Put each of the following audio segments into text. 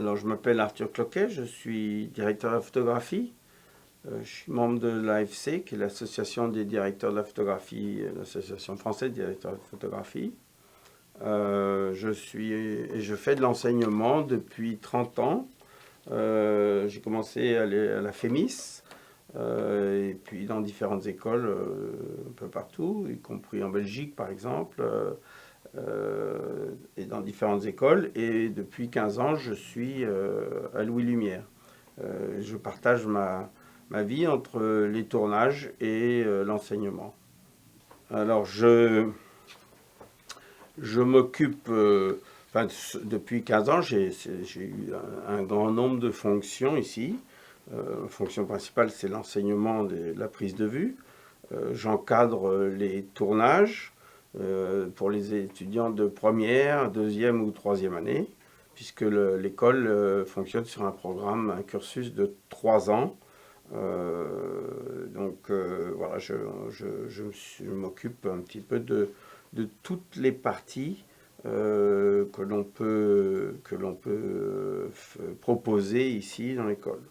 Alors, je m'appelle Arthur Cloquet, je suis directeur de la photographie. Je suis membre de l'AFC, qui est l'association des directeurs de la photographie, l'association française des directeurs de photographie. Je fais de l'enseignement depuis 30 ans. J'ai commencé à aller à la FEMIS, et puis dans différentes écoles un peu partout, y compris en Belgique par exemple. Et dans différentes écoles. Et depuis 15 ans, je suis à Louis Lumière. Je partage ma vie entre les tournages et l'enseignement. Alors, je m'occupe, depuis 15 ans, j'ai eu un grand nombre de fonctions ici. La fonction principale, c'est l'enseignement de la prise de vue. J'encadre les tournages pour les étudiants de première, deuxième ou troisième année, puisque l'école fonctionne sur un cursus de 3 ans. Voilà, je m'occupe un petit peu de toutes les parties que l'on peut proposer ici dans l'école.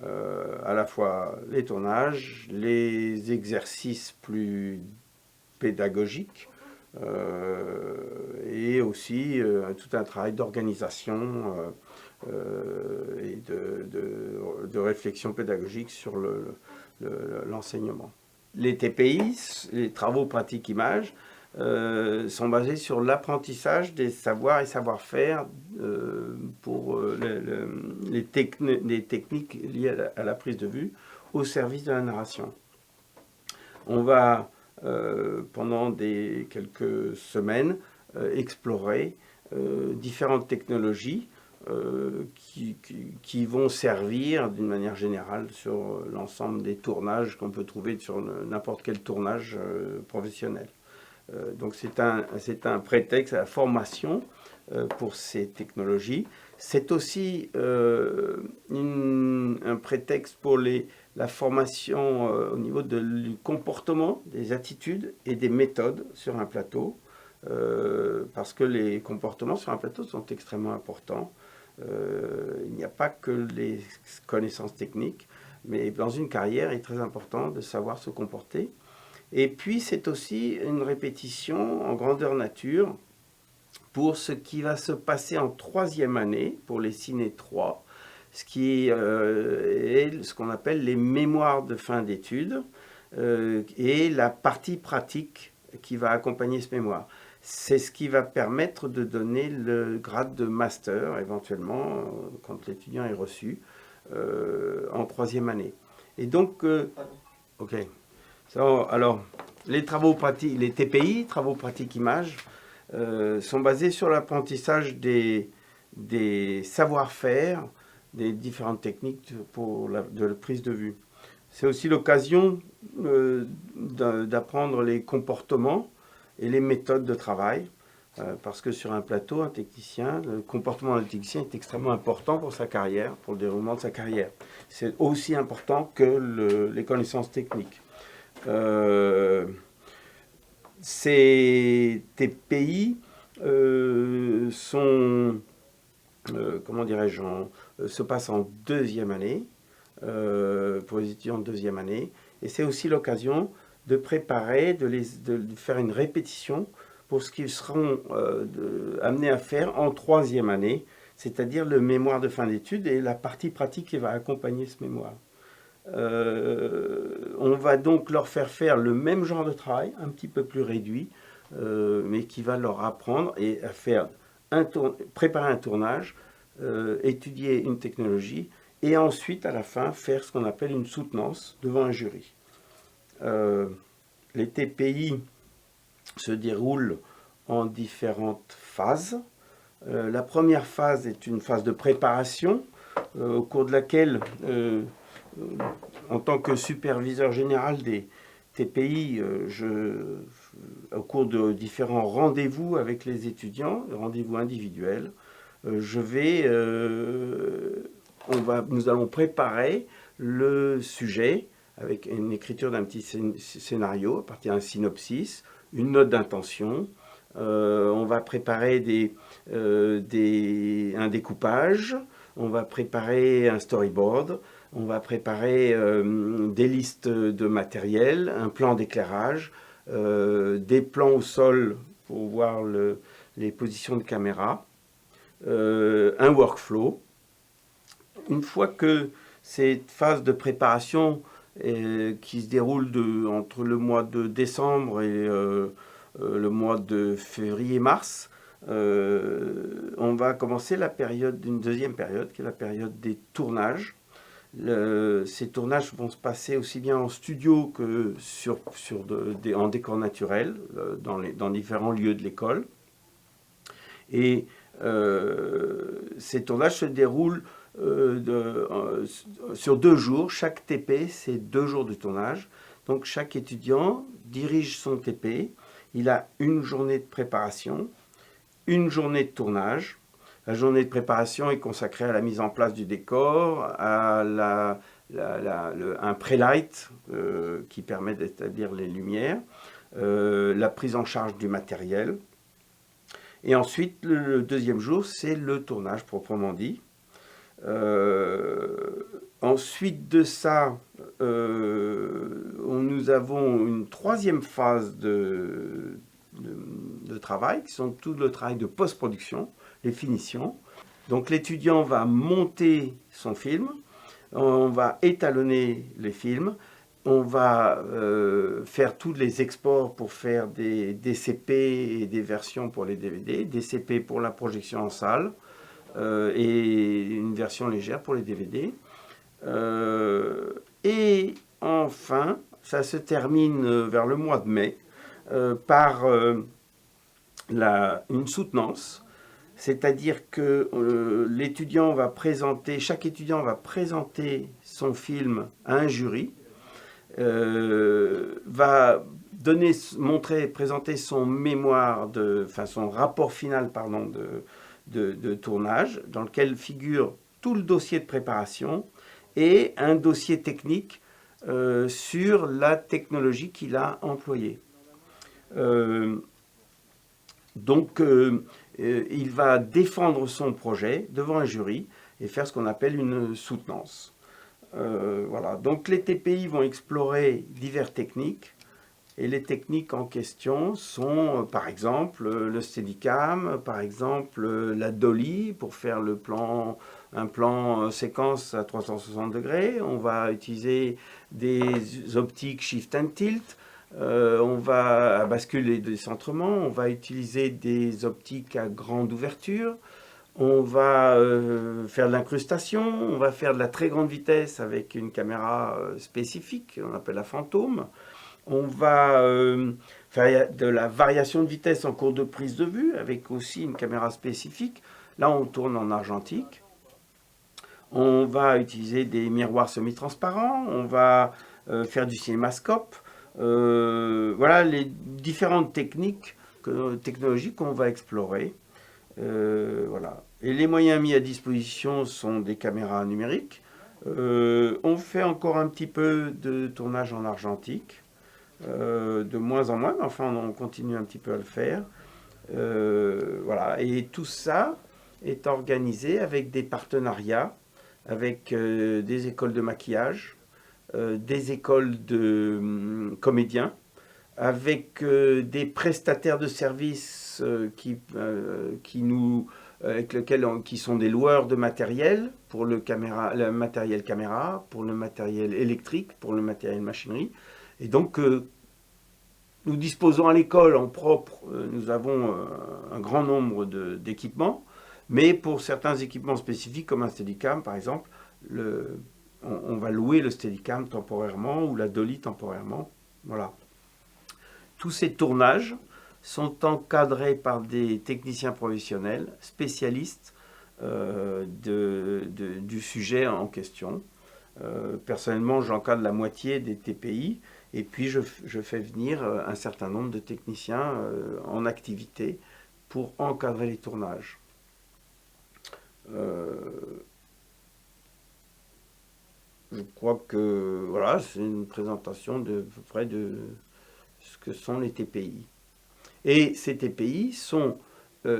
À la fois les tournages, les exercices plus pédagogiques, et aussi tout un travail d'organisation et de réflexion pédagogique sur l'enseignement. Les TPI, les travaux pratiques images, sont basés sur l'apprentissage des savoirs et savoir-faire pour les techniques liées à la prise de vue au service de la narration. On va, pendant quelques semaines, explorer différentes technologies qui vont servir d'une manière générale sur l'ensemble des tournages qu'on peut trouver sur n'importe quel tournage professionnel. Donc c'est un prétexte à la formation pour ces technologies. C'est aussi un prétexte pour la formation au niveau du comportement, des attitudes et des méthodes sur un plateau, parce que les comportements sur un plateau sont extrêmement importants. Il n'y a pas que les connaissances techniques, mais dans une carrière, il est très important de savoir se comporter. Et puis, c'est aussi une répétition en grandeur nature pour ce qui va se passer en troisième année, pour les Ciné 3, ce qui est ce qu'on appelle les mémoires de fin d'études et la partie pratique qui va accompagner ce mémoire. C'est ce qui va permettre de donner le grade de master, éventuellement, quand l'étudiant est reçu, en troisième année. Et donc, ok. Alors, les travaux pratiques, les TPI, travaux pratiques images, sont basés sur l'apprentissage des savoir-faire, des différentes techniques de la prise de vue. C'est aussi l'occasion d'apprendre les comportements et les méthodes de travail, parce que sur un plateau, le comportement d'un technicien est extrêmement important pour sa carrière, pour le déroulement de sa carrière. C'est aussi important que les connaissances techniques. Ces TPI se passent en deuxième année, pour les étudiants de deuxième année, et c'est aussi l'occasion de préparer, de faire une répétition pour ce qu'ils seront amenés à faire en troisième année, c'est-à-dire le mémoire de fin d'études et la partie pratique qui va accompagner ce mémoire. On va donc leur faire le même genre de travail, un petit peu plus réduit, mais qui va leur apprendre et à faire préparer un tournage, étudier une technologie, et ensuite, à la fin, faire ce qu'on appelle une soutenance devant un jury. Les TPI se déroulent en différentes phases. La première phase est une phase de préparation, au cours de laquelle, en tant que superviseur général des TPI, au cours de différents rendez-vous avec les étudiants, rendez-vous individuels, nous allons préparer le sujet avec une écriture d'un petit scénario à partir d'un synopsis, une note d'intention. On va préparer un découpage, on va préparer un storyboard, on va préparer des listes de matériel, un plan d'éclairage, des plans au sol pour voir les positions de caméra, un workflow. Une fois que cette phase de préparation qui se déroule entre le mois de décembre et le mois de février-mars, on va commencer une deuxième période, qui est la période des tournages. Ces tournages vont se passer aussi bien en studio que en décor naturel, dans différents lieux de l'école. Et ces tournages se déroulent sur 2 jours. Chaque TP, c'est 2 jours de tournage. Donc chaque étudiant dirige son TP. Il a une journée de préparation, une journée de tournage. La journée de préparation est consacrée à la mise en place du décor, à un pré-light qui permet d'établir les lumières, la prise en charge du matériel. Et ensuite, le deuxième jour, c'est le tournage proprement dit. Ensuite de ça, nous avons une troisième phase de travail, qui sont tout le travail de post-production, les finitions. Donc l'étudiant va monter son film, on va étalonner les films, on va faire tous les exports pour faire des DCP et des versions pour les DVD, DCP pour la projection en salle, et une version légère pour les DVD. Et enfin, ça se termine vers le mois de mai par une soutenance, c'est-à-dire que chaque étudiant va présenter son film à un jury, va présenter son mémoire, son rapport final, de tournage, dans lequel figure tout le dossier de préparation et un dossier technique sur la technologie qu'il a employée. Il va défendre son projet devant un jury et faire ce qu'on appelle une soutenance. Voilà. Donc les TPI vont explorer diverses techniques. Et les techniques en question sont, par exemple, le Steadicam, par exemple, la dolly pour faire un plan séquence à 360 degrés. On va utiliser des optiques Shift and Tilt. On va basculer des centrements. On va utiliser des optiques à grande ouverture. On va faire de l'incrustation. On va faire de la très grande vitesse avec une caméra spécifique, on appelle la fantôme. On va faire de la variation de vitesse en cours de prise de vue avec aussi une caméra spécifique. Là, on tourne en argentique. On va utiliser des miroirs semi-transparents. On va faire du cinémascope. Voilà les différentes technologies qu'on va explorer. Voilà. Et les moyens mis à disposition sont des caméras numériques. On fait encore un petit peu de tournage en argentique. De moins en moins, mais enfin on continue un petit peu à le faire. Voilà. Et tout ça est organisé avec des partenariats, avec des écoles de maquillage, des écoles de comédiens, avec des prestataires de services qui sont des loueurs de matériel pour le matériel caméra, pour le matériel électrique, pour le matériel machinerie. Et donc, nous disposons à l'école en propre, nous avons un grand nombre d'équipements, mais pour certains équipements spécifiques, comme un Steadicam par exemple, on va louer le Steadicam temporairement ou la dolly temporairement. Voilà. Tous ces tournages sont encadrés par des techniciens professionnels, spécialistes du sujet en question. Personnellement, j'encadre la moitié des TPI et puis je fais venir un certain nombre de techniciens en activité pour encadrer les tournages. Je crois que voilà, c'est une présentation de peu près de ce que sont les TPI. Et ces TPI sont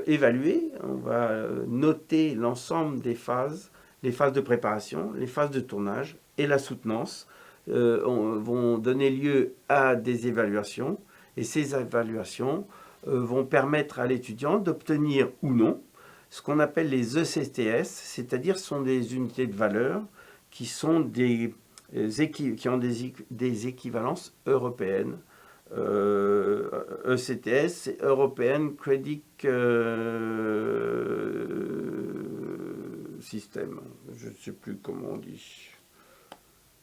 évalués, on va noter l'ensemble des phases les phases de préparation, les phases de tournage et la soutenance vont donner lieu à des évaluations. Et ces évaluations vont permettre à l'étudiant d'obtenir ou non ce qu'on appelle les ECTS, c'est-à-dire sont des unités de valeur qui ont des équivalences européennes. ECTS, c'est European Credit System, je ne sais plus comment on dit.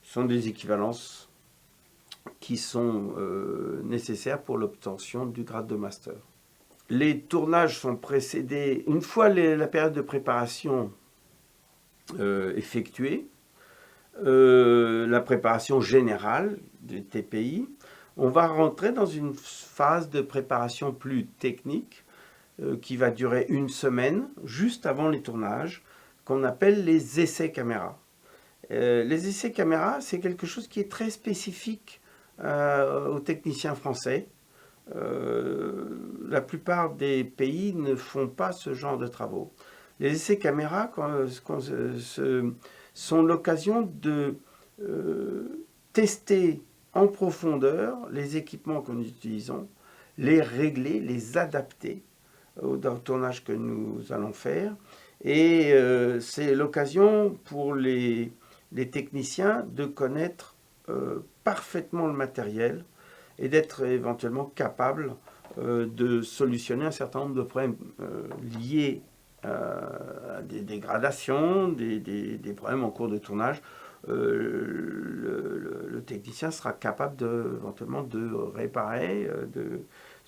Ce sont des équivalences qui sont nécessaires pour l'obtention du grade de master. Les tournages sont précédés, une fois la période de préparation effectuée, la préparation générale du TPI, on va rentrer dans une phase de préparation plus technique qui va durer une semaine, juste avant les tournages, qu'on appelle les essais caméra. Les essais caméra, c'est quelque chose qui est très spécifique aux techniciens français. La plupart des pays ne font pas ce genre de travaux. Les essais caméra sont l'occasion de tester en profondeur les équipements que nous utilisons, les régler, les adapter au tournage que nous allons faire. Et c'est l'occasion pour les techniciens de connaître parfaitement le matériel et d'être éventuellement capables de solutionner un certain nombre de problèmes liés à des dégradations, des problèmes en cours de tournage. Le technicien sera capable éventuellement de réparer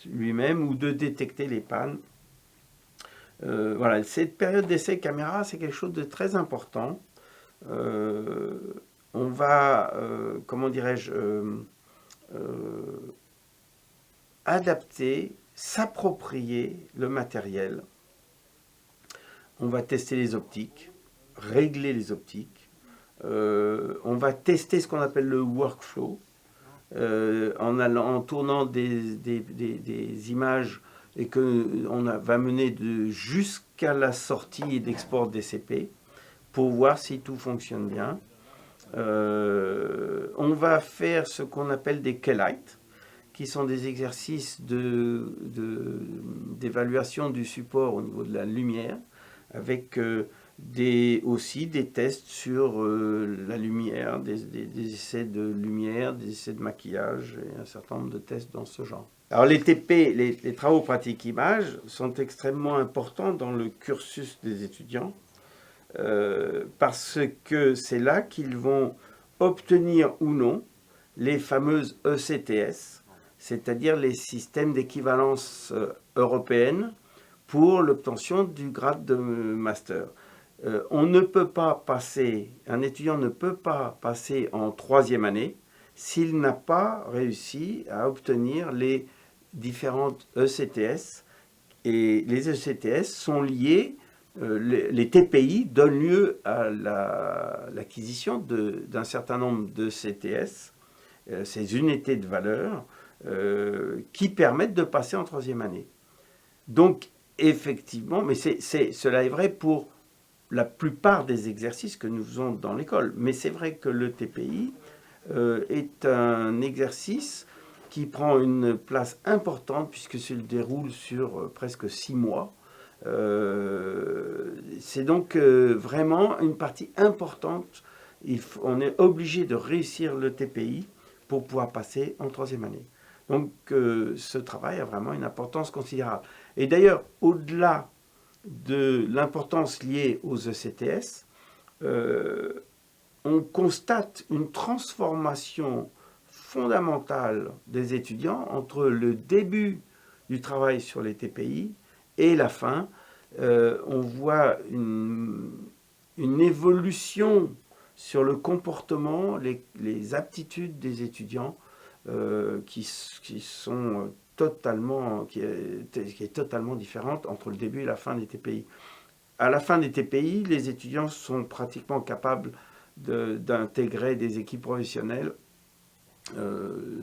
lui-même ou de détecter les pannes. Voilà, cette période d'essai caméra, c'est quelque chose de très important. On va, comment dirais-je, adapter, s'approprier le matériel. On va tester les optiques, régler les optiques. On va tester ce qu'on appelle le workflow, en tournant des images et qu'on va mener jusqu'à la sortie d'export DCP pour voir si tout fonctionne bien. On va faire ce qu'on appelle des K-Light, qui sont des exercices d'évaluation du support au niveau de la lumière, avec aussi des tests sur la lumière, des essais de lumière, des essais de maquillage et un certain nombre de tests dans ce genre. Alors les TP, les travaux pratiques images, sont extrêmement importants dans le cursus des étudiants parce que c'est là qu'ils vont obtenir ou non les fameuses ECTS, c'est-à-dire les systèmes d'équivalence européenne pour l'obtention du grade de master. Un étudiant ne peut pas passer en troisième année s'il n'a pas réussi à obtenir les différentes ECTS. Et les ECTS sont liés, les TPI donnent lieu à l'acquisition d'un certain nombre de CTS, ces unités de valeur, qui permettent de passer en troisième année. Donc, effectivement, mais cela est vrai pour la plupart des exercices que nous faisons dans l'école. Mais c'est vrai que le TPI est un exercice qui prend une place importante puisque se déroule sur presque 6 mois. C'est donc vraiment une partie importante. On est obligé de réussir le TPI pour pouvoir passer en troisième année. Donc ce travail a vraiment une importance considérable. Et d'ailleurs, au-delà de l'importance liée aux ECTS, on constate une transformation fondamentale des étudiants entre le début du travail sur les TPI et la fin. On voit une évolution sur le comportement, les aptitudes des étudiants qui est totalement différente entre le début et la fin des TPI. À la fin des TPI, les étudiants sont pratiquement capables d'intégrer des équipes professionnelles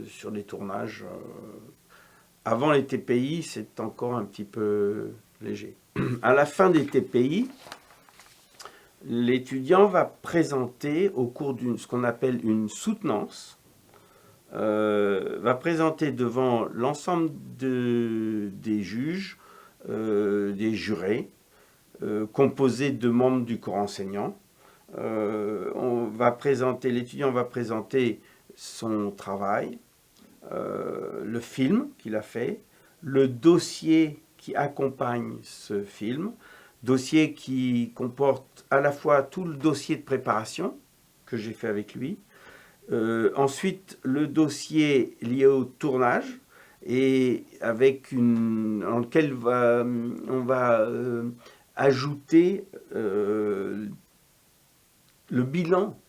sur des tournages. Avant les TPI, c'est encore un petit peu léger. À la fin des TPI, L'étudiant va présenter au cours ce qu'on appelle une soutenance, va présenter devant l'ensemble des juges, des jurés, composés de membres du corps enseignant. L'étudiant va présenter son travail, le film qu'il a fait, le dossier qui accompagne ce film, dossier qui comporte à la fois tout le dossier de préparation que j'ai fait avec lui, ensuite le dossier lié au tournage, et dans lequel on va ajouter le bilan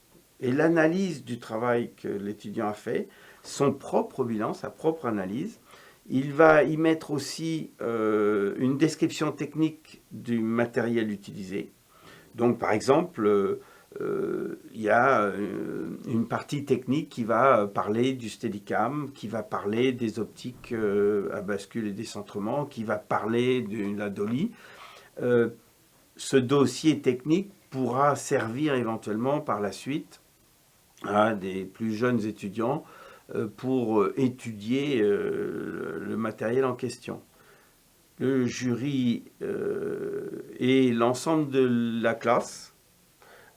et l'analyse du travail que l'étudiant a fait, son propre bilan, sa propre analyse. Il va y mettre aussi une description technique du matériel utilisé. Donc par exemple, il y a une partie technique qui va parler du Steadicam, qui va parler des optiques à bascule et décentrement, qui va parler de la dolly. Ce dossier technique pourra servir éventuellement par la suite à des plus jeunes étudiants pour étudier le matériel en question. Le jury et l'ensemble de la classe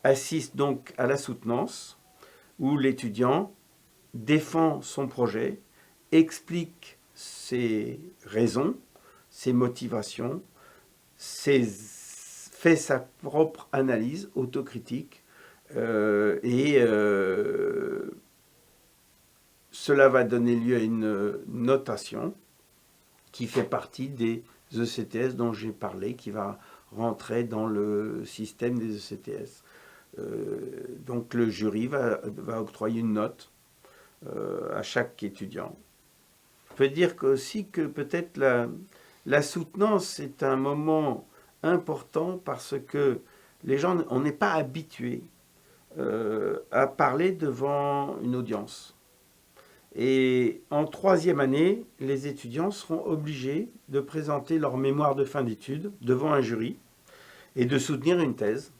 assistent donc à la soutenance où l'étudiant défend son projet, explique ses raisons, ses motivations, fait sa propre analyse autocritique cela va donner lieu à une notation qui fait partie des ECTS dont j'ai parlé, qui va rentrer dans le système des ECTS. Donc le jury va octroyer une note à chaque étudiant. Je peux dire aussi que peut-être la soutenance est un moment important parce que les gens, on n'est pas habitué à parler devant une audience. Et en troisième année, les étudiants seront obligés de présenter leur mémoire de fin d'études devant un jury et de soutenir une thèse.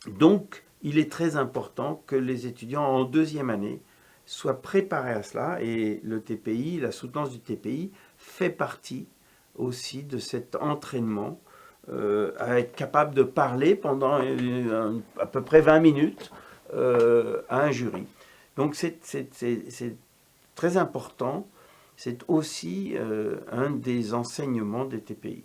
Donc, il est très important que les étudiants en deuxième année soient préparés à cela, et le TPI, la soutenance du TPI, fait partie aussi de cet entraînement à être capable de parler pendant à peu près 20 minutes à un jury. Donc c'est très important, c'est aussi un des enseignements des TPI.